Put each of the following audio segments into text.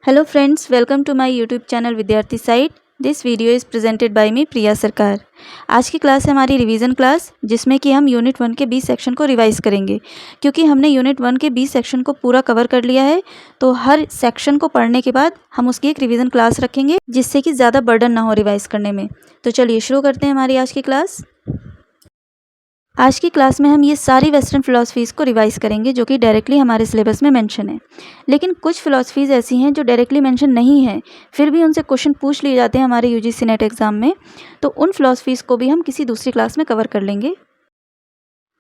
Hello friends, welcome to my YouTube channel Vidyarthi site. This video is presented by me Priya Sarkar. आज की class है हमारी revision class, जिसमें कि हम यूनिट 1 के बी सेक्शन को रिवाइज करेंगे। क्योंकि हमने यूनिट 1 के बी सेक्शन को पूरा कवर कर लिया है, तो हर सेक्शन को पढ़ने के बाद हम उसकी एक रिवीजन क्लास रखेंगे, जिससे कि ज़्यादा बर्डन ना हो रिवाइज करने में। तो चलिए शुरू करते हैं हमारी आज की क्लास। आज की क्लास में हम ये सारी वेस्टर्न फ़िलासफ़ीज़ को रिवाइज़ करेंगे जो कि डायरेक्टली हमारे सिलेबस में मेंशन है। लेकिन कुछ फ़िलासफ़ीज़ ऐसी हैं जो डायरेक्टली मेंशन नहीं है, फिर भी उनसे क्वेश्चन पूछ लिए जाते हैं हमारे यूजीसी नेट एग्ज़ाम में, तो उन फ़िलासफ़ीज़ को भी हम किसी दूसरी क्लास में कवर कर लेंगे।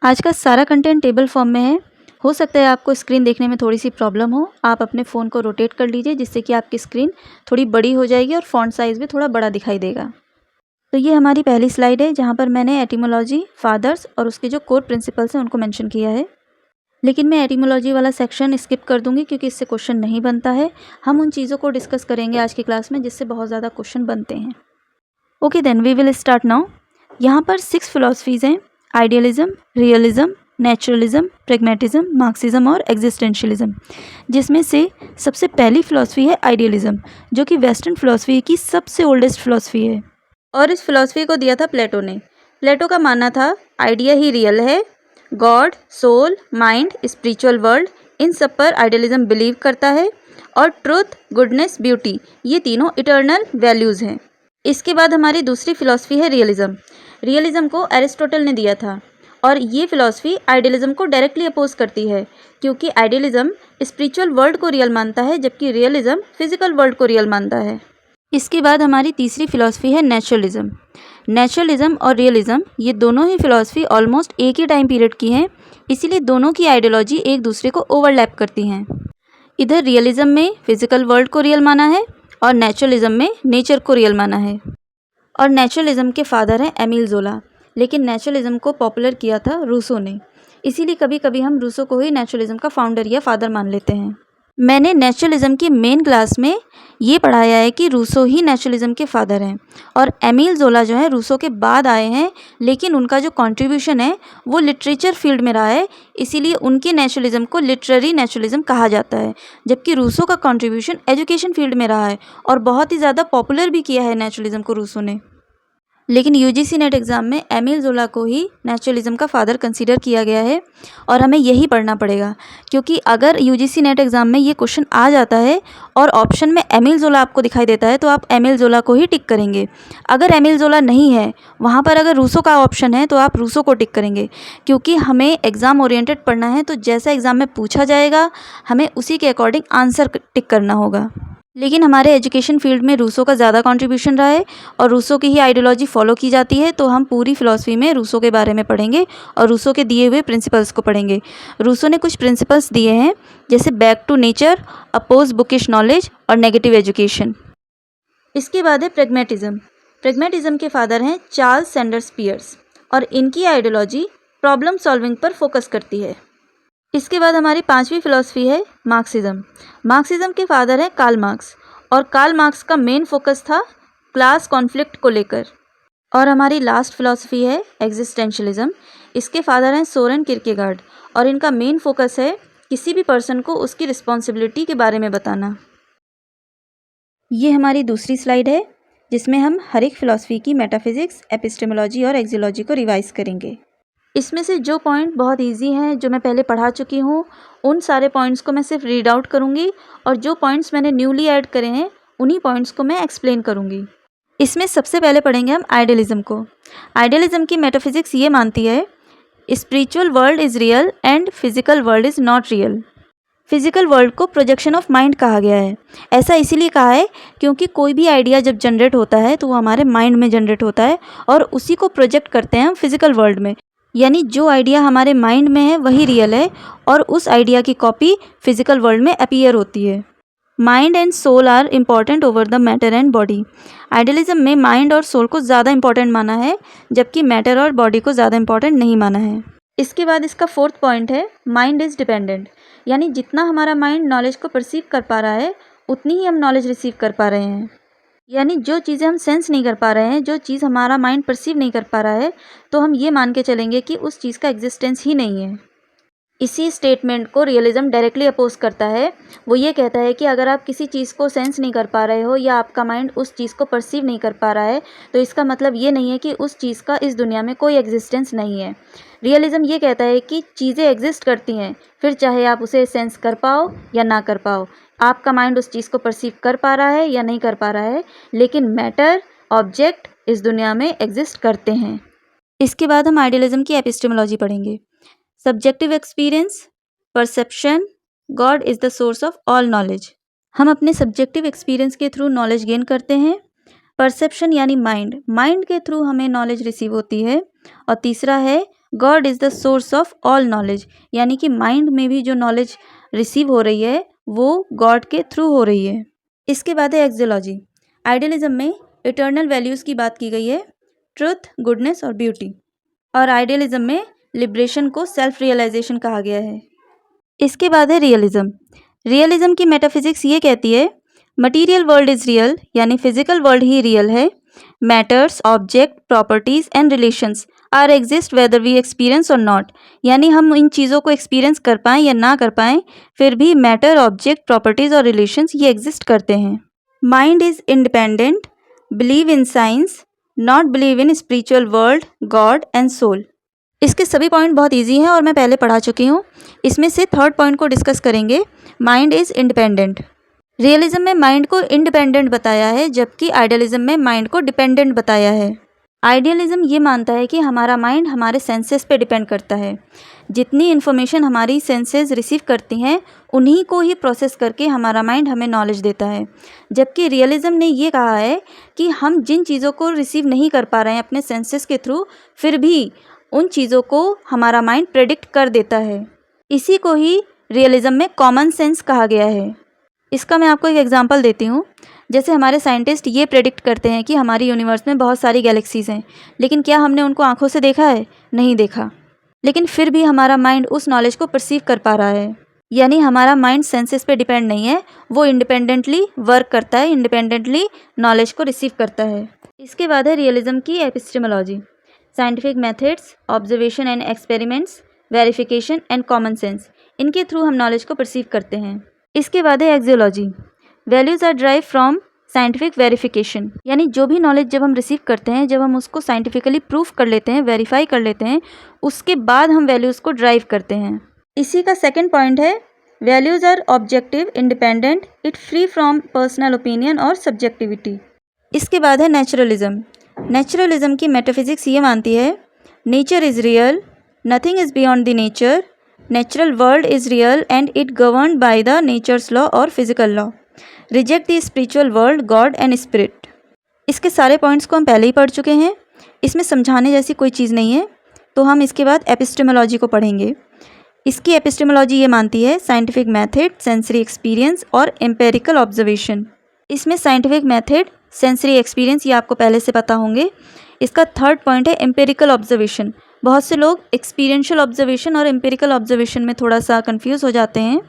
आज का सारा कंटेंट टेबल फॉर्म में है। हो सकता है आपको स्क्रीन देखने में थोड़ी सी प्रॉब्लम हो, आप अपने फ़ोन को रोटेट कर लीजिए, जिससे कि आपकी स्क्रीन थोड़ी बड़ी हो जाएगी और फ़ॉन्ट साइज़ भी थोड़ा बड़ा दिखाई देगा। तो ये हमारी पहली स्लाइड है, जहाँ पर मैंने एटिमोलॉजी, फादर्स और उसके जो कोर प्रिंसिपल्स हैं उनको मेंशन किया है। लेकिन मैं एटिमोलॉजी वाला सेक्शन स्किप कर दूंगी, क्योंकि इससे क्वेश्चन नहीं बनता है। हम उन चीज़ों को डिस्कस करेंगे आज की क्लास में जिससे बहुत ज़्यादा क्वेश्चन बनते हैं। Okay then we will start now. यहाँ पर 6 फिलोसफीज़ हैं: idealism, realism, naturalism, pragmatism, Marxism और एग्जिस्टेंशियलिज्म। जिसमें से सबसे पहली फिलोसफी है आइडियलिज्म, जो कि वेस्टर्न फिलोसफी की सबसे ओल्डेस्ट फिलोसफी है और इस फिलॉसफी को दिया था प्लेटो ने। प्लेटो का मानना था आइडिया ही रियल है। God, soul, mind, spiritual world, इन सब पर आइडियलिज्म बिलीव करता है। और ट्रुथ, गुडनेस, ब्यूटी, ये तीनों इटर्नल वैल्यूज़ हैं। इसके बाद हमारी दूसरी फिलॉसफी है रियलिज्म। रियलिज्म को एरिस्टोटल ने दिया था और ये फिलॉसफी आइडियलिज्म को डायरेक्टली अपोज करती है, क्योंकि आइडियलिज्म स्पिरिचुअल वर्ल्ड को रियल मानता है, जबकि रियलिज्म फिजिकल वर्ल्ड को रियल मानता है। इसके बाद हमारी तीसरी फिलॉसफी है नेचुरलिज्म। नेचुरलिज्म और रियलिज्म ये दोनों ही फिलॉसफी ऑलमोस्ट एक ही टाइम पीरियड की हैं, इसीलिए दोनों की आइडियोलॉजी एक दूसरे को ओवरलैप करती हैं। इधर रियलिज्म में फिजिकल वर्ल्ड को रियल माना है और नेचुरलिज्म में नेचर को रियल माना है। और नेचुरलिज्म के फादर हैं एमिल ज़ोला, लेकिन नेचुरलिज्म को पॉपुलर किया था रूसो ने, इसीलिए कभी कभी हम रूसो को ही नेचुरलिज्म का फाउंडर या फादर मान लेते हैं। मैंने नेचुरलिज्म की मेन क्लास में ये पढ़ाया है कि रूसो ही नेचुरलिज्म के फादर हैं और एमिल ज़ोला जो है रूसो के बाद आए हैं, लेकिन उनका जो कंट्रीब्यूशन है वो लिटरेचर फील्ड में रहा है, इसीलिए उनके नेचुरलिज्म को लिटरेरी नेचुरलिज्म कहा जाता है। जबकि रूसो का कंट्रीब्यूशन एजुकेशन फील्ड में रहा है और बहुत ही ज़्यादा पॉपुलर भी किया है नेचुरलिज्म को रूसो ने। लेकिन यूजीसी नेट एग्ज़ाम में एमिल ज़ोला को ही नेचुरलिज्म का फादर कंसीडर किया गया है और हमें यही पढ़ना पड़ेगा, क्योंकि अगर यूजीसी नेट एग्ज़ाम में ये क्वेश्चन आ जाता है और ऑप्शन में एमिल ज़ोला आपको दिखाई देता है, तो आप एमिल ज़ोला को ही टिक करेंगे। अगर एमिल ज़ोला नहीं है, वहाँ पर अगर रूसो का ऑप्शन है, तो आप रूसो को टिक करेंगे, क्योंकि हमें एग्ज़ाम ओरिएंटेड पढ़ना है। तो जैसा एग्ज़ाम में पूछा जाएगा, हमें उसी के अकॉर्डिंग आंसर टिक करना होगा। लेकिन हमारे एजुकेशन फील्ड में रूसो का ज़्यादा कंट्रीब्यूशन रहा है और रूसो की ही आइडियोलॉजी फॉलो की जाती है, तो हम पूरी फिलॉसफी में रूसो के बारे में पढ़ेंगे और रूसो के दिए हुए प्रिंसिपल्स को पढ़ेंगे। रूसो ने कुछ प्रिंसिपल्स दिए हैं, जैसे back to nature, oppose bookish knowledge और नेगेटिव एजुकेशन। इसके बाद है प्रेगमेटिज्म। प्रेगमेटिज्म के फादर हैं चार्ल्स सैंडर्स पियर्स और इनकी आइडियोलॉजी प्रॉब्लम सॉल्विंग पर फोकस करती है। इसके बाद हमारी पांचवी फिलॉसफी है मार्क्सिज्म। मार्क्सिज्म के फादर हैं कार्ल मार्क्स और कार्ल मार्क्स का मेन फोकस था क्लास कॉन्फ्लिक्ट को लेकर। और हमारी लास्ट फिलॉसफी है एग्जिस्टेंशियलिज्म। इसके फादर हैं सोरेन किरकेगार्ड और इनका मेन फोकस है किसी भी पर्सन को उसकी रिस्पॉन्सिबिलिटी के बारे में बताना। ये हमारी दूसरी स्लाइड है, जिसमें हम हर एक फिलॉसफी की मेटाफिजिक्स, एपिस्टेमोलॉजी और एक्सियोलॉजी को रिवाइज करेंगे। इसमें से जो पॉइंट बहुत इजी हैं, जो मैं पहले पढ़ा चुकी हूँ, उन सारे पॉइंट्स को मैं सिर्फ रीड आउट करूँगी और जो पॉइंट्स मैंने न्यूली ऐड करे हैं उन्हीं पॉइंट्स को मैं एक्सप्लेन करूँगी। इसमें सबसे पहले पढ़ेंगे हम आइडियलिज्म को। आइडियलिज्म की मेटाफिजिक्स ये मानती है spiritual world is real and physical world is not real. Physical world को प्रोजेक्शन ऑफ माइंड कहा गया है। ऐसा इसीलिए कहा है क्योंकि कोई भी आइडिया जब जनरेट होता है तो वो हमारे माइंड में जनरेट होता है और उसी को प्रोजेक्ट करते हैं हम फिजिकल वर्ल्ड में। यानी जो आइडिया हमारे माइंड में है वही रियल है और उस आइडिया की कॉपी फिजिकल वर्ल्ड में अपीयर होती है। Mind and soul are important over the matter and body. Idealism में माइंड और सोल को ज़्यादा इंपॉर्टेंट माना है, जबकि मैटर और बॉडी को ज़्यादा इंपॉर्टेंट नहीं माना है। इसके बाद इसका फोर्थ पॉइंट है माइंड इज़ डिपेंडेंट। यानी जितना हमारा माइंड नॉलेज को परसीव कर पा रहा है, उतनी ही हम नॉलेज रिसीव कर पा रहे हैं। यानी जो चीज़ें हम सेंस नहीं कर पा रहे हैं, जो चीज़ हमारा माइंड परसीव नहीं कर पा रहा है, तो हम ये मान के चलेंगे कि उस चीज़ का एग्जिस्टेंस ही नहीं है। इसी स्टेटमेंट को रियलिज्म डायरेक्टली अपोज करता है। वो ये कहता है कि अगर आप किसी चीज़ को सेंस नहीं कर पा रहे हो या आपका माइंड उस चीज़ को परसीव नहीं कर पा रहा है, तो इसका मतलब ये नहीं है कि उस चीज़ का इस दुनिया में कोई एग्जिस्टेंस नहीं है। रियलिज्म ये कहता है कि चीज़ें एग्जिस्ट करती हैं, फिर चाहे आप उसे सेंस कर पाओ या ना कर पाओ। आपका माइंड उस चीज़ को परसीव कर पा रहा है या नहीं कर पा रहा है, लेकिन मैटर, ऑब्जेक्ट इस दुनिया में एग्जिस्ट करते हैं। इसके बाद हम आइडियलिज्म की एपिस्टेमोलॉजी पढ़ेंगे। Subjective experience, perception, God is the source of all knowledge. हम अपने सब्जेक्टिव एक्सपीरियंस के थ्रू नॉलेज गेन करते हैं। परसेप्शन यानी माइंड के थ्रू हमें नॉलेज रिसीव होती है। और तीसरा है God is the source of all knowledge, यानी कि माइंड में भी जो नॉलेज रिसीव हो रही है वो गॉड के थ्रू हो रही है। इसके बाद है एक्सियोलॉजी। आइडियलिज्म में इटर्नल वैल्यूज़ की बात की गई है, ट्रुथ, गुडनेस और ब्यूटी। और आइडियलिज्म में लिबरेशन को सेल्फ रियलाइजेशन कहा गया है। इसके बाद है रियलिज्म। रियलिज्म की मेटाफिजिक्स ये कहती है मटीरियल वर्ल्ड इज़ रियल, यानी फिजिकल वर्ल्ड ही रियल है। Matters, object, properties and relations are exist whether we experience और नॉट, यानी हम इन चीज़ों को एक्सपीरियंस कर पाएँ या ना कर पाएँ, फिर भी मैटर, ऑब्जेक्ट, प्रॉपर्टीज़ और रिलेशंस ये एग्जिस्ट करते हैं। Mind is independent, believe in science, not believe in spiritual world, God and soul. इसके सभी पॉइंट बहुत इजी हैं और मैं पहले पढ़ा चुकी हूँ। इसमें से थर्ड पॉइंट को डिस्कस करेंगे। Mind is independent. रियलिज्म में माइंड को इंडिपेंडेंट बताया है, जबकि आइडियलिज्म में माइंड को डिपेंडेंट बताया है। आइडियलिज्म ये मानता है कि हमारा माइंड हमारे सेंसेस पे डिपेंड करता है। जितनी इन्फॉर्मेशन हमारी सेंसेस रिसीव करती हैं उन्हीं को ही प्रोसेस करके हमारा माइंड हमें नॉलेज देता है। जबकि रियलिज्म ने ये कहा है कि हम जिन चीज़ों को रिसीव नहीं कर पा रहे हैं अपने सेंसेस के थ्रू, फिर भी उन चीज़ों को हमारा माइंड प्रेडिक्ट कर देता है। इसी को ही रियलिज्म में कॉमन सेंस कहा गया है। इसका मैं आपको एक एग्जांपल देती हूँ। जैसे हमारे साइंटिस्ट ये प्रेडिक्ट करते हैं कि हमारी यूनिवर्स में बहुत सारी गैलेक्सीज़ हैं, लेकिन क्या हमने उनको आंखों से देखा है? नहीं देखा, लेकिन फिर भी हमारा माइंड उस नॉलेज को परसीव कर पा रहा है। यानी हमारा माइंड सेंसेस पे डिपेंड नहीं है, वो इंडिपेंडेंटली वर्क करता है, इंडिपेंडेंटली नॉलेज को रिसीव करता है। इसके बाद है रियलिज्म की epistemology. Scientific methods, observation and experiments, verification and common sense, इनके थ्रू हम नॉलेज को परसीव करते हैं। इसके बाद है axiology. Values are drive from scientific verification, यानी जो भी नॉलेज जब हम रिसीव करते हैं, जब हम उसको साइंटिफिकली प्रूफ कर लेते हैं, वेरीफाई कर लेते हैं, उसके बाद हम वैल्यूज़ को ड्राइव करते हैं। इसी का सेकंड पॉइंट है values are objective, independent, it free from personal opinion और सब्जेक्टिविटी। इसके बाद है नेचुरलिज्म। नेचुरलिज्म की मेटाफिजिक्स ये मानती है nature is real, nothing is beyond the nature, natural world is real and it governed by the nature's law और physical law, reject the spiritual world, God and spirit. इसके सारे points को हम पहले ही पढ़ चुके हैं, इसमें समझाने जैसी कोई चीज़ नहीं है। तो हम इसके बाद एपिस्टेमोलॉजी को पढ़ेंगे। इसकी एपिस्टेमोलॉजी ये मानती है साइंटिफिक मेथड, सेंसरी एक्सपीरियंस और एम्पेरिकल ऑब्जर्वेशन। इसमें साइंटिफिक मेथड, सेंसरी एक्सपीरियंस ये आपको पहले से पता होंगे। इसका थर्ड पॉइंट है एम्पेरिकल ऑब्जर्वेशन। बहुत से लोग एक्सपीरियंशियल ऑब्जर्वेशन और एम्पेरिकल ऑब्जर्वेशन में थोड़ा सा कंफ्यूज हो जाते हैं।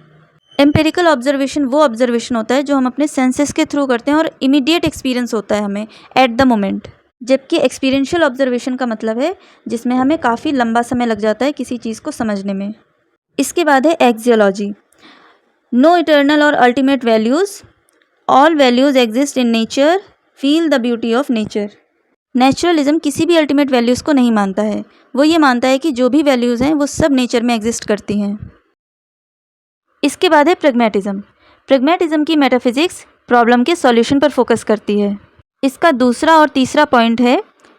एम्पेरिकल ऑब्जर्वेशन वो ऑब्जर्वेशन होता है जो हम अपने सेंसेस के थ्रू करते हैं और इमीडिएट एक्सपीरियंस होता है हमें एट द मोमेंट, जबकि एक्सपीरियंशियल ऑब्जर्वेशन का मतलब है जिसमें हमें काफ़ी लंबा समय लग जाता है किसी चीज़ को समझने में। इसके बाद है एक्सियोलॉजी। नो इटर्नल और ultimate values, all values exist in nature, feel the beauty of nature. Naturalism किसी भी अल्टीमेट वैल्यूज़ को नहीं मानता है। वो ये मानता है कि जो भी वैल्यूज़ हैं वो सब नेचर में एग्जिस्ट करती हैं। इसके बाद है प्रैग्मैटिज्म। प्रैग्मैटिज्म की मेटाफिजिक्स प्रॉब्लम के सॉल्यूशन पर फोकस करती है। इसका दूसरा और तीसरा पॉइंट है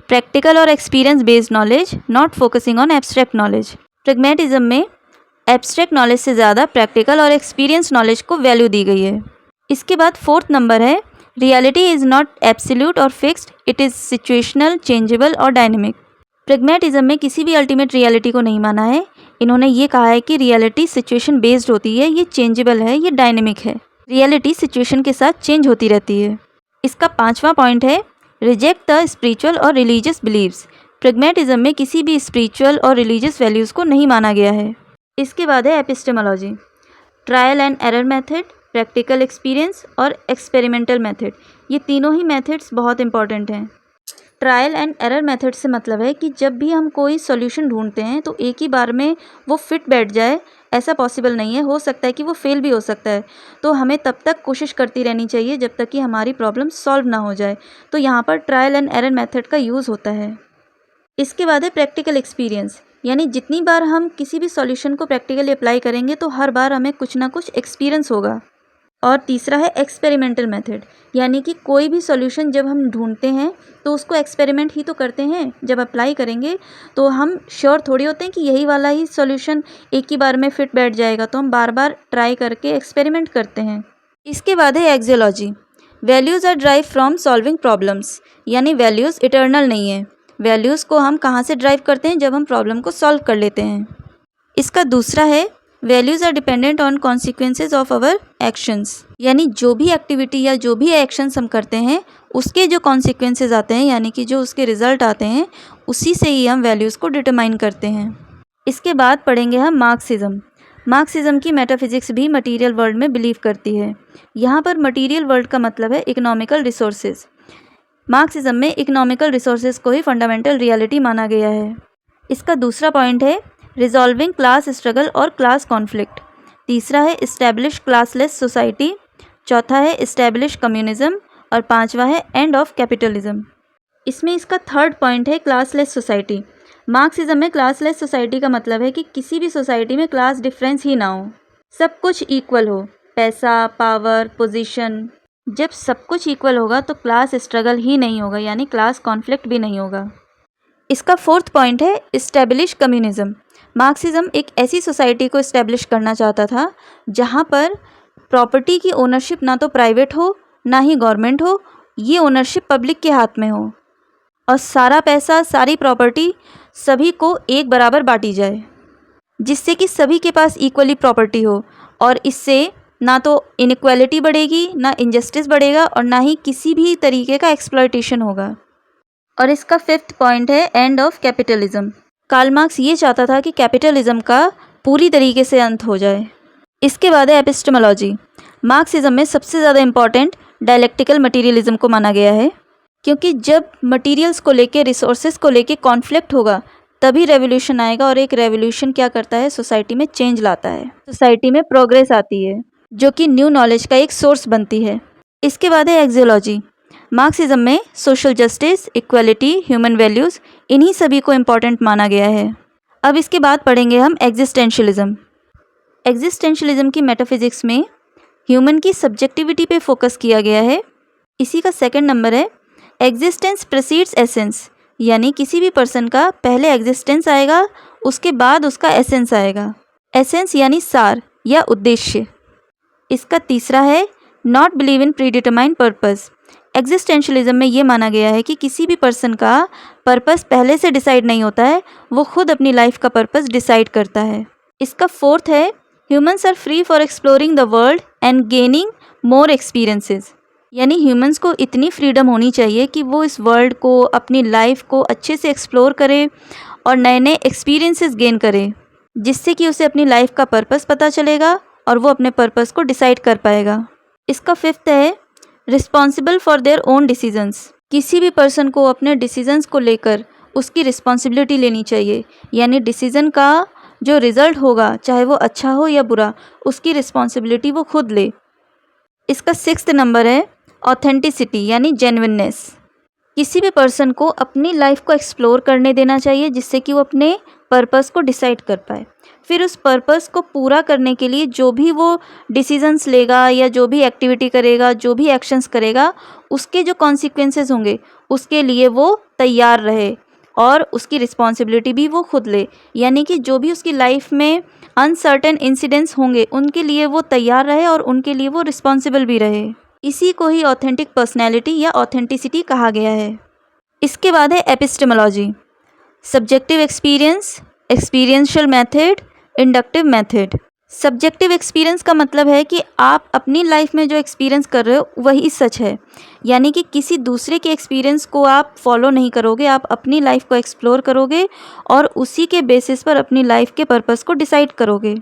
प्रैक्टिकल और experience based knowledge, not focusing on abstract knowledge. Pragmatism में एब्स्ट्रैक्ट नॉलेज से ज़्यादा प्रैक्टिकल और एक्सपीरियंस नॉलेज को वैल्यू दी गई है। इसके बाद फोर्थ नंबर है रियलिटी इज़ नॉट एब्सोल्यूट और fixed, it is situational, changeable और डायनेमिक। प्रैग्मैटिज्म में किसी भी अल्टीमेट रियलिटी को नहीं माना है। इन्होंने ये कहा है कि रियलिटी सिचुएशन बेस्ड होती है, ये चेंजेबल है, ये डायनेमिक है। रियलिटी सिचुएशन के साथ चेंज होती रहती है। इसका पांचवा पॉइंट है रिजेक्ट द स्पिरिचुअल और रिलीजियस बिलीव्स। प्रैग्मैटिज्म में किसी भी स्पिरिचुअल और रिलीजियस वैल्यूज़ को नहीं माना गया है। इसके बाद है epistemology. Trial and error method, practical experience और एक्सपेरिमेंटल मेथड, ये तीनों ही मेथड्स बहुत इंपॉर्टेंट हैं। ट्रायल एंड एरर मेथड से मतलब है कि जब भी हम कोई सॉल्यूशन ढूंढते हैं तो एक ही बार में वो फिट बैठ जाए, ऐसा पॉसिबल नहीं है, हो सकता है कि वो फेल भी हो सकता है। तो हमें तब तक कोशिश करती रहनी चाहिए जब तक कि हमारी प्रॉब्लम सॉल्व ना हो जाए। तो यहाँ पर ट्रायल एंड एरर मेथड का यूज़ होता है। इसके बाद है प्रैक्टिकल एक्सपीरियंस, यानी जितनी बार हम किसी भी सॉल्यूशन को प्रैक्टिकली अप्लाई करेंगे तो हर बार हमें कुछ ना कुछ एक्सपीरियंस होगा। और तीसरा है एक्सपेरिमेंटल मेथड, यानी कि कोई भी सॉल्यूशन जब हम ढूंढते हैं तो उसको एक्सपेरिमेंट ही तो करते हैं। जब अप्लाई करेंगे तो हम श्योर थोड़ी होते हैं कि यही वाला ही सॉल्यूशन एक ही बार में फिट बैठ जाएगा, तो हम बार बार ट्राई करके एक्सपेरिमेंट करते हैं। इसके बाद है axiology. Values are drive from solving problems, यानी वैल्यूज़ इटर्नल नहीं है। वैल्यूज़ को हम कहाँ से ड्राइव करते हैं? जब हम प्रॉब्लम को सॉल्व कर लेते हैं। इसका दूसरा है values are dependent on consequences of our actions, यानी जो भी एक्टिविटी या जो भी एक्शंस हम करते हैं उसके जो कॉन्सिक्वेंसेज आते हैं, यानी कि जो उसके रिजल्ट आते हैं, उसी से ही हम वैल्यूज़ को डिटरमाइन करते हैं। इसके बाद पढ़ेंगे हम मार्क्सिज्म। मार्क्सिज्म की मेटाफिजिक्स भी मटीरियल वर्ल्ड में बिलीव करती है। यहाँ पर मटीरियल वर्ल्ड का मतलब है इकोनॉमिकल रिसोर्सेज। मार्क्सिज्म में इकोनॉमिकल रिसोर्सेज को ही फंडामेंटल रियलिटी माना गया है। इसका दूसरा पॉइंट है रिजॉल्विंग क्लास स्ट्रगल और क्लास कॉन्फ्लिक्ट। तीसरा है इस्टेब्लिश क्लासलेस सोसाइटी। चौथा है इस्टेब्लिश कम्युनिज्म। और पांचवा है एंड ऑफ कैपिटलिज्म। इसमें इसका थर्ड पॉइंट है क्लासलेस सोसाइटी। मार्क्सिज्म में क्लासलेस सोसाइटी का मतलब है कि किसी भी सोसाइटी में क्लास डिफरेंस ही ना हो, सब कुछ इक्वल हो, पैसा, पावर, पोजीशन। जब सब कुछ इक्वल होगा तो क्लास स्ट्रगल ही नहीं होगा, यानी क्लास कॉन्फ्लिक्ट भी नहीं होगा। इसका फोर्थ पॉइंट है इस्टेब्लिश कम्युनिज्म। मार्क्सिज्म एक ऐसी सोसाइटी को इस्टेब्लिश करना चाहता था जहाँ पर प्रॉपर्टी की ओनरशिप ना तो प्राइवेट हो ना ही गवर्नमेंट हो, ये ओनरशिप पब्लिक के हाथ में हो और सारा पैसा, सारी प्रॉपर्टी सभी को एक बराबर बांटी जाए, जिससे कि सभी के पास इक्वली प्रॉपर्टी हो। और इससे ना तो इनइक्वालिटी बढ़ेगी, ना इनजस्टिस बढ़ेगा और ना ही किसी भी तरीके का एक्सप्लॉयटेशन होगा। और इसका फिफ्थ पॉइंट है end of capitalism. Karl Marx ये चाहता था कि कैपिटलिज्म का पूरी तरीके से अंत हो जाए। इसके बाद है एपिस्टेमोलॉजी। मार्क्सिज्म में सबसे ज़्यादा इम्पॉर्टेंट डायलेक्टिकल मटीरियलिज्म को माना गया है, क्योंकि जब मटीरियल्स को लेके, रिसोर्सेज को लेके कॉन्फ्लिक्ट होगा तभी रेवोल्यूशन आएगा। और एक रेवोल्यूशन क्या करता है? सोसाइटी में चेंज लाता है, सोसाइटी में प्रोग्रेस आती है, जो कि न्यू नॉलेज का एक सोर्स बनती है। इसके बाद है एक्सियोलॉजी। मार्क्सिज्म में social justice, equality, human values, इन्हीं सभी को इम्पॉर्टेंट माना गया है। अब इसके बाद पढ़ेंगे हम एग्जिस्टेंशियलिज्म। एग्जिस्टेंशियलिज्म की मेटाफिजिक्स में ह्यूमन की सब्जेक्टिविटी पे फोकस किया गया है। इसी का सेकंड नंबर है एग्जिस्टेंस प्रेसीड्स एसेंस, यानी किसी भी पर्सन का पहले एग्जिस्टेंस आएगा, उसके बाद उसका एसेंस आएगा। एसेंस यानी सार या उद्देश्य। इसका तीसरा है not believe in predetermined purpose. Existentialism में ये माना गया है कि किसी भी पर्सन का पर्पस पहले से डिसाइड नहीं होता है, वो खुद अपनी लाइफ का पर्पस डिसाइड करता है। इसका फोर्थ है humans are free for exploring the world and gaining more experiences, यानी ह्यूमंस को इतनी फ्रीडम होनी चाहिए कि वो इस वर्ल्ड को, अपनी लाइफ को अच्छे से एक्सप्लोर करे और नए नए एक्सपीरियंसेस गेन करे, जिससे कि उसे अपनी लाइफ का पर्पस पता चलेगा और वो अपने पर्पस को डिसाइड कर पाएगा। इसका फिफ्थ है responsible for their own decisions. किसी भी पर्सन को अपने डिसीजंस को लेकर उसकी रिस्पॉन्सिबिलिटी लेनी चाहिए, यानी डिसीजन का जो रिज़ल्ट होगा, चाहे वो अच्छा हो या बुरा, उसकी रिस्पॉन्सिबिलिटी वो खुद ले। इसका सिक्स्थ नंबर है ऑथेंटिसिटी, यानी जेन्युइननेस। किसी भी पर्सन को अपनी लाइफ को एक्सप्लोर करने देना चाहिए, जिससे कि वो अपने पर्पस को डिसाइड कर पाए। फिर उस पर्पस को पूरा करने के लिए जो भी वो डिसीजंस लेगा या जो भी एक्टिविटी करेगा, जो भी एक्शंस करेगा, उसके जो कॉन्सिक्वेंसेस होंगे उसके लिए वो तैयार रहे और उसकी रिस्पॉन्सिबिलिटी भी वो खुद ले, यानी कि जो भी उसकी लाइफ में अनसर्टेन इंसिडेंट्स होंगे उनके लिए वो तैयार रहे और उनके लिए वो रिस्पॉन्सिबल भी रहे। इसी को ही ऑथेंटिक पर्सनैलिटी या ऑथेंटिसिटी कहा गया है। इसके बाद है epistemology. Subjective experience, experiential method, inductive method. Subjective experience का मतलब है कि आप अपनी लाइफ में जो एक्सपीरियंस कर रहे हो वही सच है, यानी कि किसी दूसरे के एक्सपीरियंस को आप फॉलो नहीं करोगे, आप अपनी लाइफ को एक्सप्लोर करोगे और उसी के बेसिस पर अपनी लाइफ के पर्पस को डिसाइड करोगे।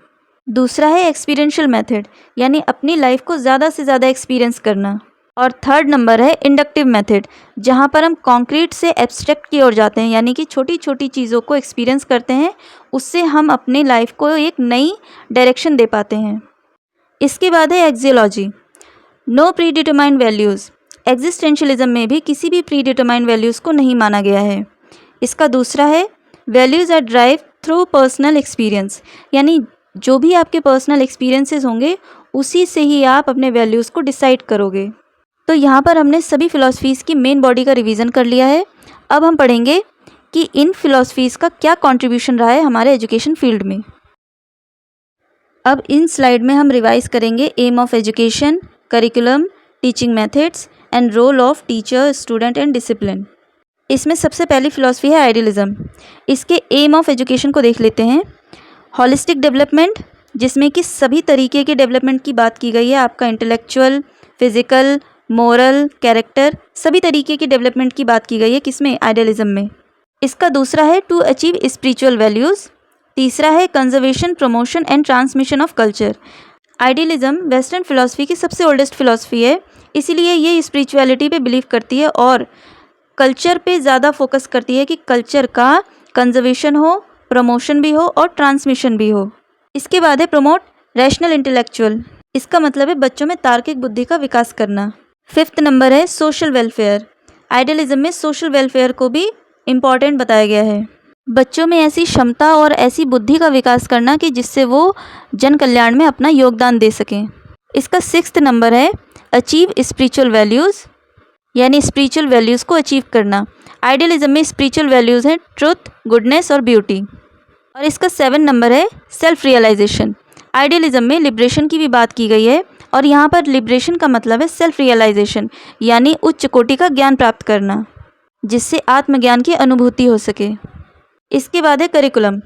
दूसरा है एक्सपीरियंशियल मेथड, यानी अपनी लाइफ को ज़्यादा से ज़्यादा एक्सपीरियंस करना। और थर्ड नंबर है इंडक्टिव मेथड, जहाँ पर हम कॉन्क्रीट से एब्स्ट्रैक्ट की ओर जाते हैं, यानी कि छोटी छोटी चीज़ों को एक्सपीरियंस करते हैं, उससे हम अपने लाइफ को एक नई डायरेक्शन दे पाते हैं। इसके बाद है axiology, no predetermined values. Existentialism में भी किसी भी प्री डिटरमाइंड वैल्यूज़ को नहीं माना गया है। इसका दूसरा है values are drive through personal experience, यानी जो भी आपके पर्सनल एक्सपीरियंसेस होंगे उसी से ही आप अपने वैल्यूज़ को डिसाइड करोगे। तो यहाँ पर हमने सभी फ़िलॉसफीज़ की मेन बॉडी का रिवीजन कर लिया है। अब हम पढ़ेंगे कि इन फ़िलॉसफीज़ का क्या कंट्रीब्यूशन रहा है हमारे एजुकेशन फील्ड में। अब इन स्लाइड में हम रिवाइज करेंगे aim of education, curriculum, teaching methods and role of teacher, student and discipline. इसमें सबसे पहली फ़िलॉसफी है आइडियलिज्म। इसके एम ऑफ एजुकेशन को देख लेते हैं। हॉलिस्टिक डेवलपमेंट, जिसमें कि सभी तरीके के डेवलपमेंट की बात की गई है, आपका इंटेलेक्चुअल, फिजिकल, मोरल, कैरेक्टर, सभी तरीके की डेवलपमेंट की बात की गई है किसमें, आइडियलिज्म में। इसका दूसरा है टू अचीव स्पिरिचुअल वैल्यूज़। तीसरा है conservation, promotion and transmission of culture. Idealism western philosophy की सबसे ओल्डेस्ट फिलॉसफी है, इसीलिए ये स्पिरिचुअलिटी पे बिलीव करती है और कल्चर पे ज़्यादा फोकस करती है कि कल्चर का कंजर्वेशन हो, प्रमोशन भी हो और ट्रांसमिशन भी हो। इसके बाद है प्रमोट रैशनल इंटेलेक्चुअल। इसका मतलब है बच्चों में तार्किक बुद्धि का विकास करना। फिफ्थ नंबर है सोशल वेलफेयर। आइडियलिज्म में सोशल वेलफेयर को भी इम्पॉर्टेंट बताया गया है, बच्चों में ऐसी क्षमता और ऐसी बुद्धि का विकास करना कि जिससे वो जन कल्याण में अपना योगदान दे सकें। इसका सिक्स्थ नंबर है अचीव स्पिरिचुअल वैल्यूज़, यानी स्पिरिचुअल वैल्यूज़ को अचीव करना। आइडियलिज्म में स्पिरिचुअल वैल्यूज़ हैं ट्रुथ, गुडनेस और ब्यूटी। और इसका 7 नंबर है सेल्फ रियलाइजेशन। आइडियलिज्म में लिबरेशन की भी बात की गई है और यहाँ पर लिबरेशन का मतलब है सेल्फ रियलाइजेशन, यानी उच्च कोटि का ज्ञान प्राप्त करना जिससे आत्मज्ञान की अनुभूति हो सके। इसके बाद है करिकुलम।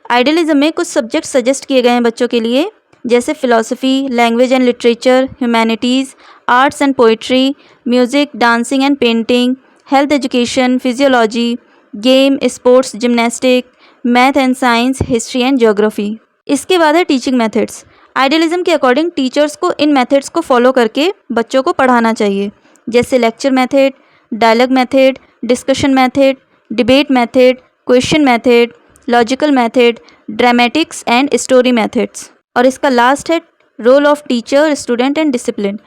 आइडियलिज्म में कुछ सब्जेक्ट सजेस्ट किए गए हैं बच्चों के लिए, जैसे philosophy, language and literature, humanities, arts and poetry, music, dancing and painting, health education, physiology, game, sports, gymnastic, math and science, history and geography. इसके बाद है टीचिंग मेथड्स। आइडियलिज्म के अकॉर्डिंग टीचर्स को इन मेथड्स को फॉलो करके बच्चों को पढ़ाना चाहिए, जैसे lecture method, dialogue method, discussion method, debate method, question method, logical method, dramatics and story methods. और इसका लास्ट है role of teacher, student and discipline.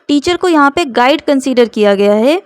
Teacher को यहाँ पे गाइड कंसीडर किया गया है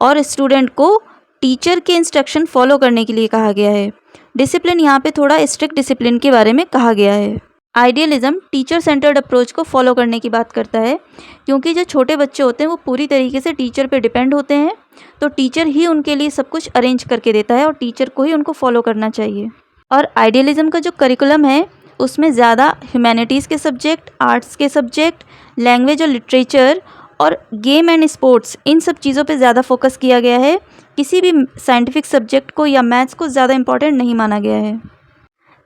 और स्टूडेंट को टीचर के इंस्ट्रक्शन फॉलो करने के लिए कहा गया है। डिसिप्लिन यहाँ पे थोड़ा स्ट्रिक्ट डिसिप्लिन के बारे में कहा गया है। आइडियलिज्म टीचर सेंटर्ड अप्रोच को फॉलो करने की बात करता है, क्योंकि जो छोटे बच्चे होते हैं वो पूरी तरीके से टीचर पे डिपेंड होते हैं, तो टीचर ही उनके लिए सब कुछ अरेंज करके देता है और टीचर को ही उनको फॉलो करना चाहिए। और आइडियलिज्म का जो करिकुलम है उसमें ज़्यादा ह्यूमैनिटीज़ के सब्जेक्ट, आर्ट्स के सब्जेक्ट, लैंग्वेज और लिटरेचर और गेम एंड स्पोर्ट्स, इन सब चीज़ों पे ज़्यादा फोकस किया गया है। किसी भी साइंटिफिक सब्जेक्ट को या मैथ्स को ज़्यादा इंपॉर्टेंट नहीं माना गया है।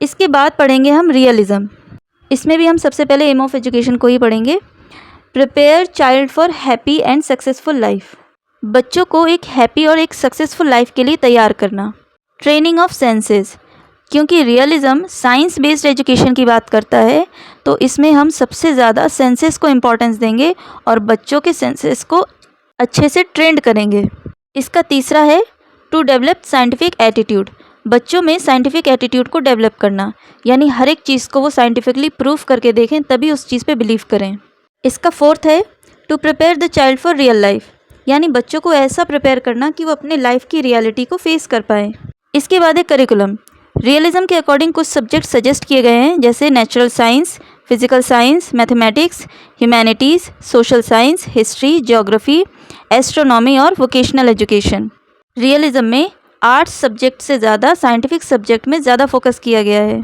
इसके बाद पढ़ेंगे हम रियलिज़म। इसमें भी हम सबसे पहले एम ऑफ एजुकेशन को ही पढ़ेंगे। Prepare child for happy and successful life. बच्चों को एक हैप्पी और एक सक्सेसफुल लाइफ के लिए तैयार करना। ट्रेनिंग ऑफ सेंसेस, क्योंकि रियलिज़म साइंस बेस्ड एजुकेशन की बात करता है, तो इसमें हम सबसे ज़्यादा सेंसेस को इम्पोर्टेंस देंगे और बच्चों के सेंसेस को अच्छे से ट्रेंड करेंगे। इसका तीसरा है टू डेवलप साइंटिफिक एटीट्यूड। बच्चों में साइंटिफिक एटीट्यूड को डेवलप करना, यानी हर एक चीज़ को वो साइंटिफिकली प्रूव करके देखें तभी उस चीज़ पे बिलीव करें। इसका फोर्थ है to prepare the child for real life, यानी बच्चों को ऐसा प्रिपेयर करना कि वो अपने लाइफ की रियलिटी को फेस कर पाएँ। इसके बाद है करिकुलम। रियलिज़म के अकॉर्डिंग कुछ सब्जेक्ट सजेस्ट किए गए हैं, जैसे natural science, physical science, mathematics, humanities, social science, history, geography, astronomy और वोकेशनल एजुकेशन। रियलिज़म में आर्ट्स सब्जेक्ट से ज़्यादा साइंटिफिक सब्जेक्ट में ज़्यादा फोकस किया गया है।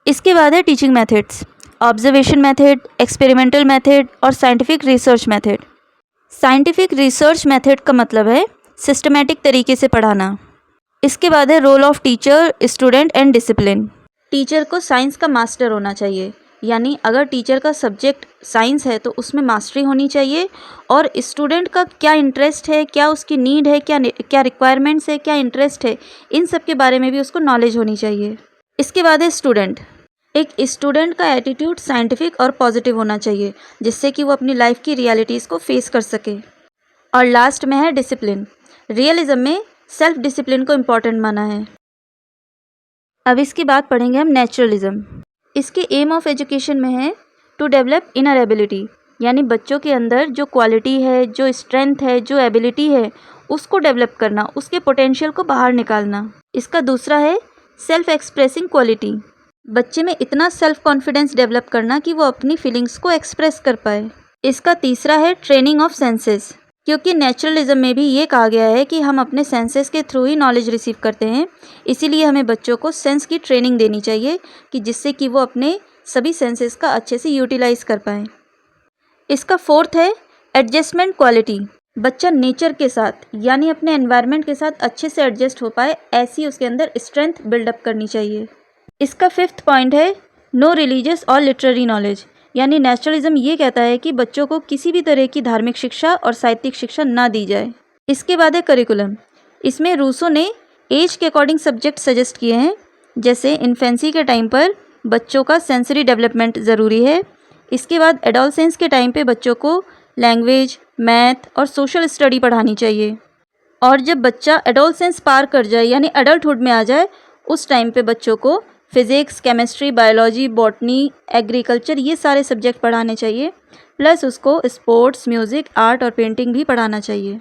इसके बाद है teaching methods, observation method, experimental method और scientific research method. Scientific research method का मतलब है सिस्टमैटिक तरीके से पढ़ाना। इसके बाद है role of teacher, student and discipline. Teacher को साइंस का मास्टर होना चाहिए, यानी अगर टीचर का सब्जेक्ट साइंस है तो उसमें मास्टरी होनी चाहिए और स्टूडेंट का क्या इंटरेस्ट है, क्या उसकी नीड है, क्या रिक्वायरमेंट्स है, क्या इंटरेस्ट है, इन सब के बारे में भी उसको नॉलेज होनी चाहिए। इसके बाद है स्टूडेंट। एक स्टूडेंट का एटीट्यूड साइंटिफिक और पॉजिटिव होना चाहिए, जिससे कि वो अपनी लाइफ की रियलिटीज़ को फेस कर सके। और लास्ट में है डिसिप्लिन। रियलिज्म में सेल्फ डिसिप्लिन को इम्पॉर्टेंट माना है। अब इसके बाद पढ़ेंगे हम नेचुरलिज्म। इसके एम ऑफ एजुकेशन में है टू डेवलप इनर एबिलिटी, यानी बच्चों के अंदर जो क्वालिटी है, जो स्ट्रेंथ है, जो एबिलिटी है, उसको डेवलप करना, उसके पोटेंशियल को बाहर निकालना। इसका दूसरा है सेल्फ एक्सप्रेसिंग क्वालिटी, बच्चे में इतना सेल्फ कॉन्फिडेंस डेवलप करना कि वो अपनी फीलिंग्स को एक्सप्रेस कर पाए। इसका तीसरा है ट्रेनिंग ऑफ सेंसेस, क्योंकि नेचुरलिज्म में भी ये कहा गया है कि हम अपने सेंसेस के थ्रू ही नॉलेज रिसीव करते हैं, इसीलिए हमें बच्चों को सेंस की ट्रेनिंग देनी चाहिए कि जिससे कि वो अपने सभी सेंसेस का अच्छे से यूटिलाइज कर पाएँ। इसका फोर्थ है एडजस्टमेंट क्वालिटी, बच्चा नेचर के साथ यानी अपने एनवायरनमेंट के साथ अच्छे से एडजस्ट हो पाए, ऐसी उसके अंदर स्ट्रेंथ बिल्डअप करनी चाहिए। इसका फिफ्थ पॉइंट है नो रिलीजियस और लिटरेरी नॉलेज, यानी नेचुरलिज्म ये कहता है कि बच्चों को किसी भी तरह की धार्मिक शिक्षा और साहित्यिक शिक्षा ना दी जाए। इसके बाद है करिकुलम। इसमें रूसो ने एज के अकॉर्डिंग सब्जेक्ट सजेस्ट किए हैं, जैसे इन्फेंसी के टाइम पर बच्चों का सेंसरी डेवलपमेंट ज़रूरी है। इसके बाद एडोलसेंस के टाइम पे बच्चों को लैंग्वेज, मैथ और सोशल स्टडी पढ़ानी चाहिए, और जब बच्चा एडोलसेंस पार कर जाए यानी एडल्टहुड में आ जाए, उस टाइम पे बच्चों को physics, chemistry, biology, botany, agriculture ये सारे सब्जेक्ट पढ़ाने चाहिए, प्लस उसको स्पोर्ट्स, म्यूज़िक, आर्ट और पेंटिंग भी पढ़ाना चाहिए।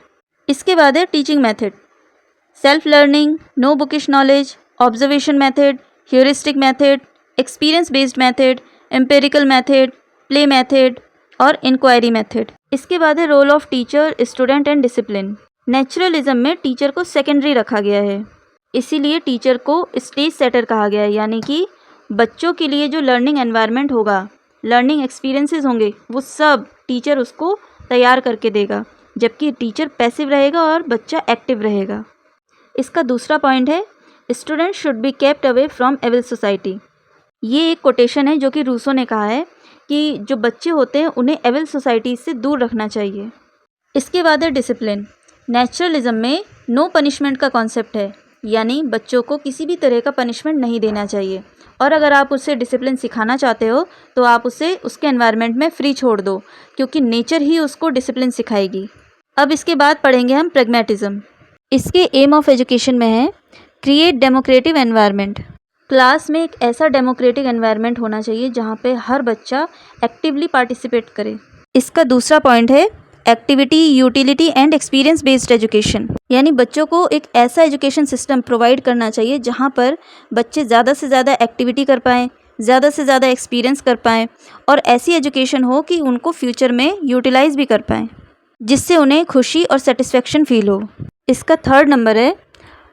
इसके बाद है teaching method, self learning, no bookish knowledge, observation method, heuristic method, experience based method, empirical method, play method और इंक्वायरी मेथड। इसके बाद है role of teacher, student and discipline. Naturalism में टीचर को सेकेंडरी रखा गया है, इसीलिए टीचर को स्टेज सेटर कहा गया है, यानी कि बच्चों के लिए जो लर्निंग एनवायरनमेंट होगा, लर्निंग एक्सपीरियंसेस होंगे, वो सब टीचर उसको तैयार करके देगा, जबकि टीचर पैसिव रहेगा और बच्चा एक्टिव रहेगा। इसका दूसरा पॉइंट है student should be kept away from evil society. ये एक कोटेशन है जो कि रूसो ने कहा है कि जो बच्चे होते हैं उन्हें एविल सोसाइटी से दूर रखना चाहिए। इसके बाद है डिसिप्लिन। नेचुरलिज्म में नो पनिशमेंट का कॉन्सेप्ट है, यानी बच्चों को किसी भी तरह का पनिशमेंट नहीं देना चाहिए, और अगर आप उससे डिसिप्लिन सिखाना चाहते हो तो आप उसे उसके एनवायरनमेंट में फ्री छोड़ दो, क्योंकि नेचर ही उसको डिसिप्लिन सिखाएगी। अब इसके बाद पढ़ेंगे हम प्रैग्मेटिज्म। इसके एम ऑफ एजुकेशन में है क्रिएट डेमोक्रेटिव एनवायरनमेंट। क्लास में एक ऐसा डेमोक्रेटिक एनवायरनमेंट होना चाहिए जहाँ पे हर बच्चा एक्टिवली पार्टिसिपेट करे। इसका दूसरा पॉइंट है activity, utility and experience based education, यानी बच्चों को एक ऐसा एजुकेशन सिस्टम प्रोवाइड करना चाहिए जहाँ पर बच्चे ज़्यादा से ज़्यादा एक्टिविटी कर पाएँ, ज़्यादा से ज़्यादा एक्सपीरियंस कर पाएँ, और ऐसी एजुकेशन हो कि उनको फ्यूचर में यूटिलाइज भी कर पाएँ, जिससे उन्हें खुशी और सेटिस्फेक्शन फील हो। इसका थर्ड नंबर है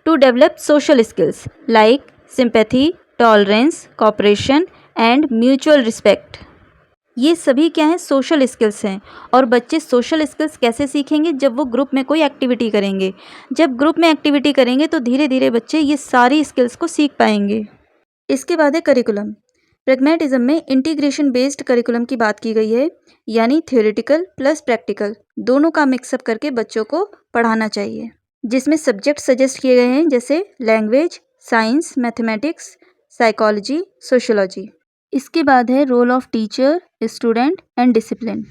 to develop social skills like sympathy, tolerance, cooperation and mutual respect. ये सभी क्या हैं? सोशल स्किल्स हैं। और बच्चे सोशल स्किल्स कैसे सीखेंगे? जब वो ग्रुप में कोई एक्टिविटी करेंगे। जब ग्रुप में एक्टिविटी करेंगे तो धीरे धीरे बच्चे ये सारी स्किल्स को सीख पाएंगे। इसके बाद है करिकुलम। प्रैग्मेटिज्म में इंटीग्रेशन बेस्ड करिकुलम की बात की गई है, यानी थ्योरेटिकल प्लस प्रैक्टिकल दोनों का मिक्सअप करके बच्चों को पढ़ाना चाहिए, जिसमें सब्जेक्ट सजेस्ट किए गए हैं जैसे language, science, mathematics, psychology, sociology. इसके बाद है role of teacher, student and discipline.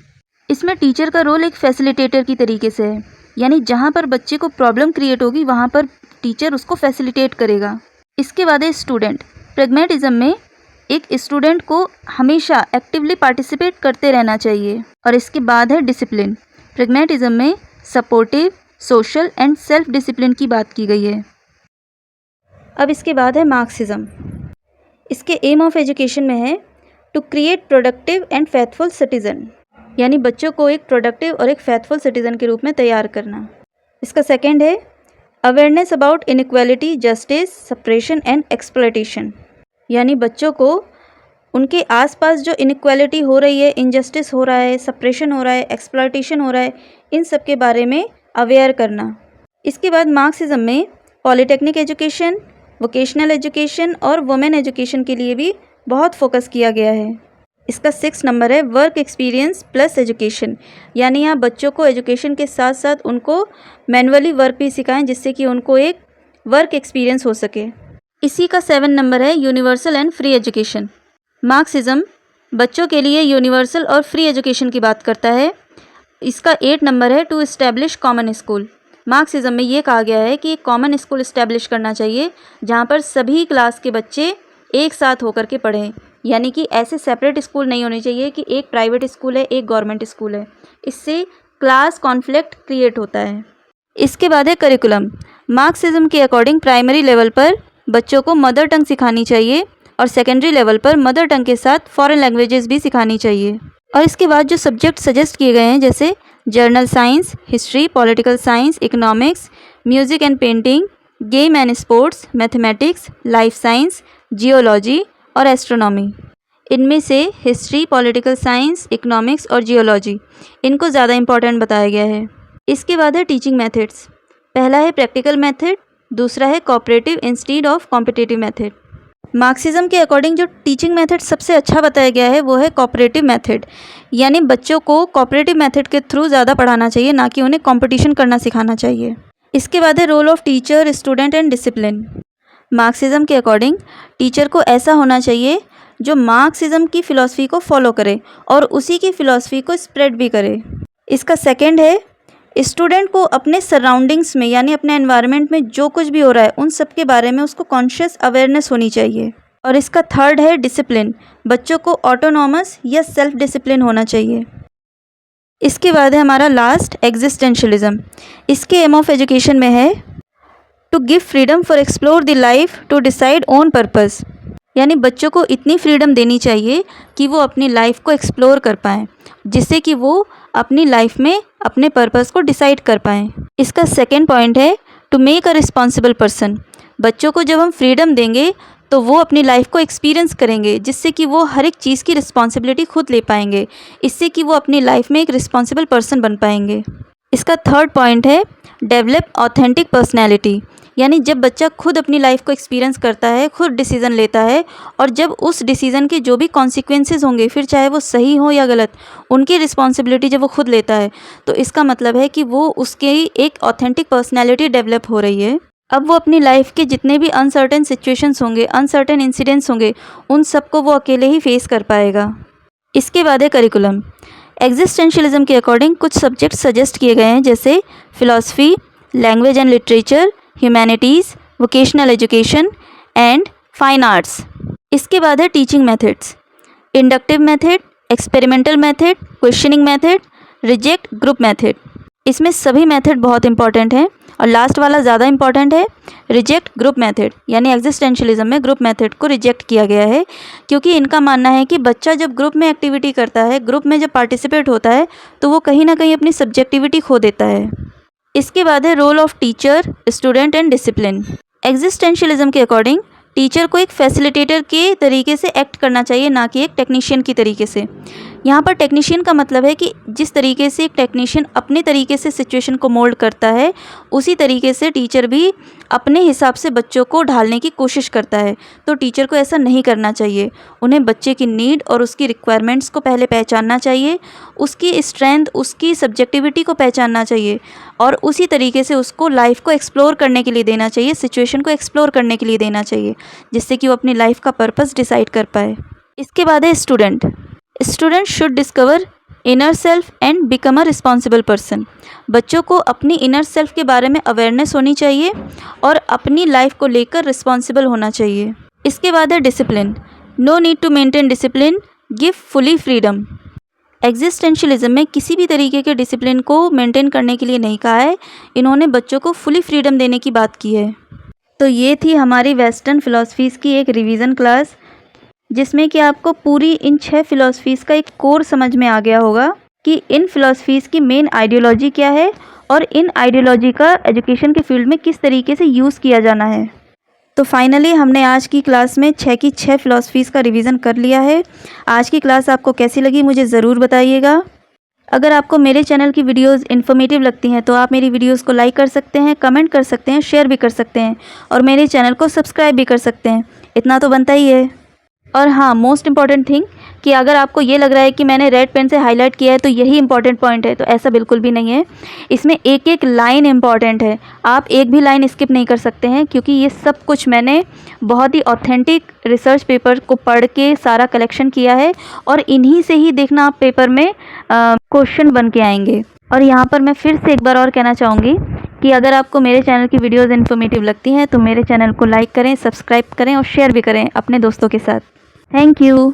इसमें टीचर का रोल एक फैसिलिटेटर की तरीके से है, यानी जहाँ पर बच्चे को प्रॉब्लम क्रिएट होगी वहाँ पर टीचर उसको फैसिलिटेट करेगा। इसके बाद है स्टूडेंट। प्रैग्मेटिज्म में एक स्टूडेंट को हमेशा एक्टिवली पार्टिसिपेट करते रहना चाहिए। और इसके बाद है डिसिप्लिन। प्रैग्मेटिज्म में supportive, social and self discipline की बात की गई है। अब इसके बाद है मार्क्सिज्म। इसके एम ऑफ एजुकेशन में है to create productive and faithful citizen, यानी बच्चों को एक प्रोडक्टिव और एक फेथफुल सिटीजन के रूप में तैयार करना। इसका सेकंड है awareness about inequality, justice, suppression and exploitation, यानी बच्चों को उनके आसपास जो इनइक्वालिटी हो रही है, इनजस्टिस हो रहा है, सप्रेशन हो रहा है, एक्सप्लॉयटेशन हो रहा है, इन सब के बारे में अवेयर करना। इसके बाद मार्क्सिज्म में पॉलिटेक्निक एजुकेशन, वोकेशनल एजुकेशन और वुमेन एजुकेशन के लिए भी बहुत फोकस किया गया है। इसका 6 नंबर है वर्क एक्सपीरियंस प्लस एजुकेशन, यानी यहाँ बच्चों को एजुकेशन के साथ साथ उनको मैनुअली वर्क भी सिखाएं, जिससे कि उनको एक वर्क एक्सपीरियंस हो सके। इसी का 7 नंबर है universal and free education. Marxism बच्चों के लिए यूनिवर्सल और फ्री एजुकेशन की बात करता है। इसका 8 नंबर है to establish common school. Marxism में ये कहा गया है कि एक कॉमन स्कूल इस्टेब्लिश करना चाहिए जहाँ पर सभी क्लास के बच्चे एक साथ होकर के पढ़ें, यानी कि ऐसे सेपरेट स्कूल नहीं होने चाहिए कि एक प्राइवेट स्कूल है एक गवर्नमेंट स्कूल है, इससे क्लास कॉन्फ्लिक्ट क्रिएट होता है। इसके बाद है करिकुलम। मार्क्सिज्म के अकॉर्डिंग प्राइमरी लेवल पर बच्चों को मदर टंग सिखानी चाहिए और सेकेंडरी लेवल पर मदर टंग के साथ फॉरेन लैंग्वेजेस भी सिखानी चाहिए। और इसके बाद जो सब्जेक्ट सजेस्ट किए गए हैं जैसे journal science, history, political science, economics, music and painting, game and sports, mathematics, life science, geology और एस्ट्रोनॉमी। इनमें से हिस्ट्री, पॉलिटिकल साइंस, इकोनॉमिक्स और जियोलॉजी इनको ज़्यादा इंपॉर्टेंट बताया गया है। इसके बाद है टीचिंग मेथड्स। पहला है प्रैक्टिकल मेथड, दूसरा है cooperative instead of competitive method. Marxism के अकॉर्डिंग जो टीचिंग मेथड सबसे अच्छा बताया गया है वो है कोऑपरेटिव मेथड, यानी बच्चों को कोऑपरेटिव मेथड के थ्रू ज़्यादा पढ़ाना चाहिए, ना कि उन्हें कंपटीशन करना सिखाना चाहिए। इसके बाद है role of teacher, student and discipline. Marxism के अकॉर्डिंग टीचर को ऐसा होना चाहिए जो मार्क्सिज्म की फ़िलॉसफी को फॉलो करे और उसी की फ़िलॉसफी को स्प्रेड भी करे। इसका सेकंड है स्टूडेंट को अपने सराउंडिंग्स में यानी अपने एनवायरनमेंट में जो कुछ भी हो रहा है उन सब के बारे में उसको कॉन्शियस अवेयरनेस होनी चाहिए। और इसका थर्ड है डिसिप्लिन, बच्चों को ऑटोनॉमस या सेल्फ डिसिप्लिन होना चाहिए। इसके बाद है हमारा लास्ट एग्जिस्टेंशलिज्म। इसके एम ऑफ एजुकेशन में है to give freedom for explore the life to decide own purpose, यानी बच्चों को इतनी फ्रीडम देनी चाहिए कि वो अपनी लाइफ को एक्सप्लोर कर पाएँ, जिससे कि वो अपनी लाइफ में अपने पर्पस को डिसाइड कर पाएँ। इसका सेकंड पॉइंट है to make a responsible person. बच्चों को जब हम फ्रीडम देंगे तो वो अपनी लाइफ को एक्सपीरियंस करेंगे, जिससे कि वो हर एक चीज़ की रिस्पॉन्सिबिलिटी खुद ले पाएंगे, इससे कि वो अपनी लाइफ में एक रिस्पॉन्सिबल पर्सन बन पाएंगे। इसका थर्ड पॉइंट है डेवलप ऑथेंटिक पर्सनैलिटी, यानी जब बच्चा खुद अपनी लाइफ को एक्सपीरियंस करता है, खुद डिसीज़न लेता है और जब उस डिसीज़न के जो भी कॉन्सिक्वेंसेस होंगे, फिर चाहे वो सही हो या गलत, उनकी रिस्पॉन्सिबिलिटी जब वो खुद लेता है, तो इसका मतलब है कि वो उसके एक ऑथेंटिक पर्सनैलिटी डेवलप हो रही है। अब वो अपनी लाइफ के जितने भी अनसर्टेन सिचुएशंस होंगे, अनसर्टेन इंसिडेंट्स होंगे, उन सबको वो अकेले ही फेस कर पाएगा। इसके बाद है करिकुलम। एग्जिस्टेंशियलिज्म के अकॉर्डिंग कुछ सब्जेक्ट सजेस्ट किए गए हैं जैसे philosophy, language and literature, humanities, vocational education and fine arts. इसके बाद है teaching methods, inductive method, experimental method, questioning method, reject, group method. इसमें सभी मेथड बहुत इंपॉर्टेंट हैं और लास्ट वाला ज़्यादा इंपॉर्टेंट है, रिजेक्ट ग्रुप मेथड, यानी एग्जिस्टेंशियलिज्म में ग्रुप मेथड को रिजेक्ट किया गया है, क्योंकि इनका मानना है कि बच्चा जब ग्रुप में एक्टिविटी करता है, ग्रुप में जब पार्टिसिपेट होता है, तो वो कहीं ना कहीं अपनी सब्जेक्टिविटी खो देता है। इसके बाद है role of teacher, student and discipline. Existentialism के अकॉर्डिंग टीचर को एक फैसिलिटेटर के तरीके से एक्ट करना चाहिए, ना कि एक टेक्नीशियन की तरीके से। यहाँ पर टेक्नीशियन का मतलब है कि जिस तरीके से एक टेक्नीशियन अपने तरीके से सिचुएशन को मोल्ड करता है, उसी तरीके से टीचर भी अपने हिसाब से बच्चों को ढालने की कोशिश करता है। तो टीचर को ऐसा नहीं करना चाहिए। उन्हें बच्चे की नीड और उसकी रिक्वायरमेंट्स को पहले पहचानना चाहिए, उसकी स्ट्रेंथ, उसकी सब्जेक्टिविटी को पहचानना चाहिए और उसी तरीके से उसको लाइफ को एक्सप्लोर करने के लिए देना चाहिए, सिचुएशन को एक्सप्लोर करने के लिए देना चाहिए, जिससे कि वो अपनी लाइफ का पर्पस डिसाइड कर पाए। इसके बाद है student. Student should discover inner self and become a responsible person. बच्चों को अपनी इनर सेल्फ के बारे में अवेयरनेस होनी चाहिए और अपनी लाइफ को लेकर रिस्पॉन्सिबल होना चाहिए। इसके बाद है discipline. No need to maintain discipline, give fully freedom. Existentialism में किसी भी तरीके के डिसिप्लिन को मेंटेन करने के लिए नहीं कहा है, इन्होंने बच्चों को फुली फ्रीडम देने की बात की है। तो ये थी हमारी वेस्टर्न फ़िलासफ़ीज़ की एक रिवीजन क्लास, जिसमें कि आपको पूरी इन 6 फ़िलासफ़ीज़ का एक कोर समझ में आ गया होगा कि इन फ़िलासफ़ीज़ की मेन आइडियोलॉजी क्या है और इन आइडियोलॉजी का एजुकेशन के फील्ड में किस तरीके से यूज़ किया जाना है। तो फाइनली हमने आज की क्लास में 6 की 6 फ़िलासफ़ीज़ का रिवीजन कर लिया है। आज की क्लास आपको कैसी लगी मुझे ज़रूर बताइएगा। अगर आपको मेरे चैनल की वीडियोस इन्फॉर्मेटिव लगती हैं तो आप मेरी वीडियोस को लाइक कर सकते हैं, कमेंट कर सकते हैं, शेयर भी कर सकते हैं और मेरे चैनल को सब्सक्राइब भी कर सकते हैं। इतना तो बनता ही है। और हाँ, मोस्ट इम्पॉर्टेंट थिंग कि अगर आपको ये लग रहा है कि मैंने रेड पेन से हाईलाइट किया है तो यही इंपॉर्टेंट पॉइंट है, तो ऐसा बिल्कुल भी नहीं है। इसमें एक एक लाइन इम्पॉर्टेंट है, आप एक भी लाइन स्किप नहीं कर सकते हैं, क्योंकि ये सब कुछ मैंने बहुत ही ऑथेंटिक रिसर्च पेपर को पढ़ के सारा कलेक्शन किया है, और इन्हीं से ही देखना आप पेपर में क्वेश्चन बन के आएंगे। और यहाँ पर मैं फिर से एक बार और कहना चाहूँगी कि अगर आपको मेरे चैनल की वीडियोज़ इन्फॉर्मेटिव लगती हैं तो मेरे चैनल को लाइक करें, सब्सक्राइब करें और शेयर भी करें अपने दोस्तों के साथ। Thank you.